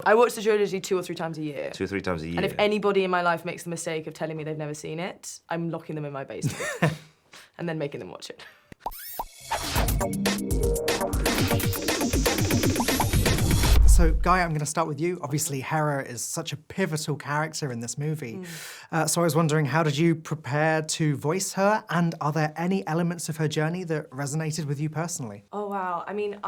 I watch the trilogy 2 or 3 times a year. 2 or 3 times a year. And if anybody in my life makes the mistake of telling me they've never seen it, I'm locking them in my basement and then making them watch it. So, Gaia, I'm going to start with you. Obviously, Hera is such a pivotal character in this movie. So I was wondering, how did you prepare to voice her? And are there any elements of her journey that resonated with you personally? Oh, wow. I mean,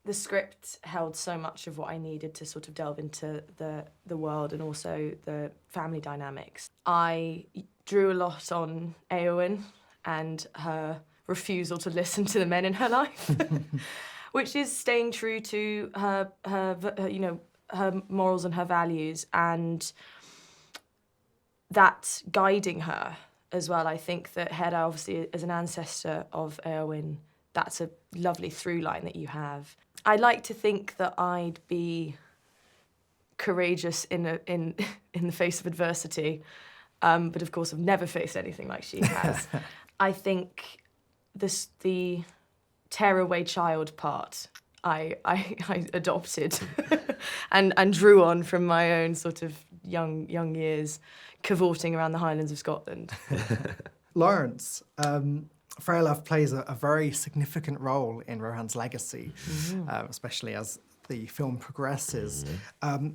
the script held so much of what I needed to sort of delve into the world and also the family dynamics. I drew a lot on Éowyn and her refusal to listen to the men in her life. Which is staying true to her morals and her values, and that guiding her as well. I think that Hera, obviously, as an ancestor of Éowyn, that's a lovely through line that you have. I like to think that I'd be courageous in the face of adversity, but of course I've never faced anything like she has. I think the tearaway child part I adopted and drew on from my own sort of young years cavorting around the Highlands of Scotland. Laurence, Freyalaf plays a very significant role in Rohan's legacy, especially as the film progresses.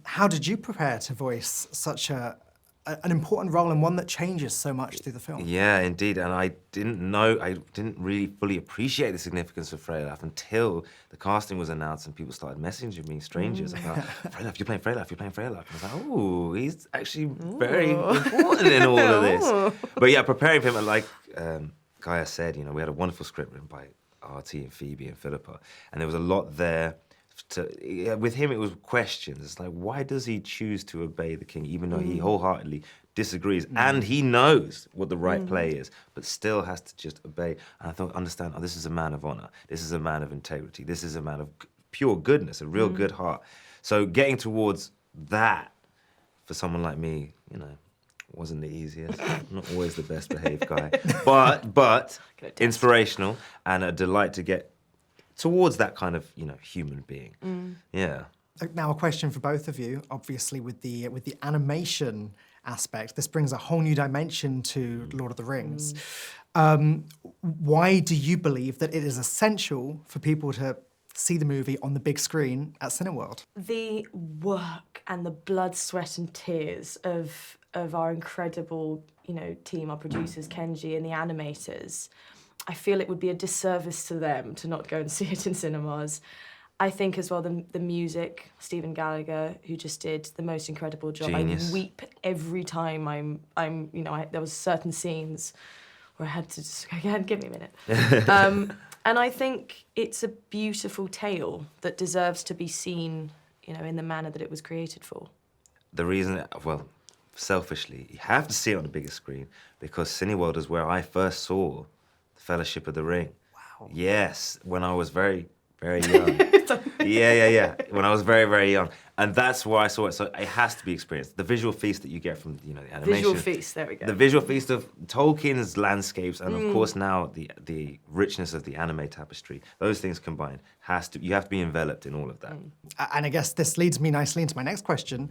How did you prepare to voice such an important role and one that changes so much through the film? Yeah, indeed, and I didn't really fully appreciate the significance of Freyalaf until the casting was announced and people started messaging me, strangers, about, Freyalaf, you're playing Freyalaf, you're playing Freyalaf. And I was like, oh, he's actually very important in all of this. But yeah, preparing for him, like Gaia said, we had a wonderful script written by RT and Phoebe and Philippa, and there was a lot there. With him, it was questions. It's like, why does he choose to obey the king, even though he wholeheartedly disagrees, and he knows what the right play is, but still has to just obey? And I thought, understand, this is a man of honor. This is a man of integrity. This is a man of pure goodness, a real good heart. So getting towards that for someone like me, wasn't the easiest. Not always the best behaved guy, but inspirational and a delight to get towards that kind of, human being. Yeah. Now, a question for both of you. Obviously, with the animation aspect, this brings a whole new dimension to Lord of the Rings. Why do you believe that it is essential for people to see the movie on the big screen at Cineworld? The work and the blood, sweat, and tears of our incredible, team, our producers, Kenji, and the animators. I feel it would be a disservice to them to not go and see it in cinemas. I think as well the music, Stephen Gallagher, who just did the most incredible job. Genius. I weep every time there was certain scenes where I had to just go, yeah, give me a minute. And I think it's a beautiful tale that deserves to be seen, in the manner that it was created for. The reason, selfishly, you have to see it on the biggest screen because Cineworld is where I first saw Fellowship of the Ring. Wow. Yes, when I was very, very young. Yeah. When I was very, very young. And that's why I saw it. So it has to be experienced. The visual feast that you get from, the animation. Visual feast, there we go. The visual feast of Tolkien's landscapes and of course now the richness of the anime tapestry. Those things combined you have to be enveloped in all of that. And I guess this leads me nicely into my next question,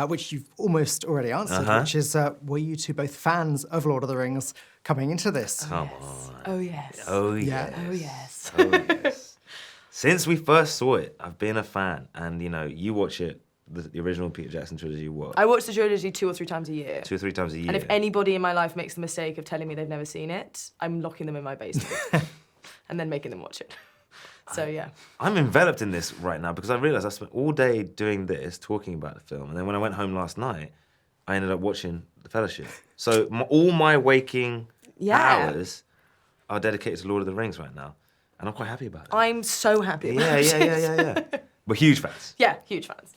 which you've almost already answered, which is, were you two both fans of Lord of the Rings coming into this? Come on. Oh, yes. Oh, yes. Oh, yes. Oh, yes. Since we first saw it, I've been a fan. And, you watch it, the original Peter Jackson trilogy, what? I watch the trilogy 2 or 3 times a year. 2 or 3 times a year. And if anybody in my life makes the mistake of telling me they've never seen it, I'm locking them in my basement and then making them watch it. So, yeah. I'm enveloped in this right now because I realised I spent all day doing this, talking about the film. And then when I went home last night, I ended up watching The Fellowship. So all my waking hours are dedicated to Lord of the Rings right now. And I'm quite happy about it. I'm so happy about it. Yeah. We're huge fans. Yeah, huge fans.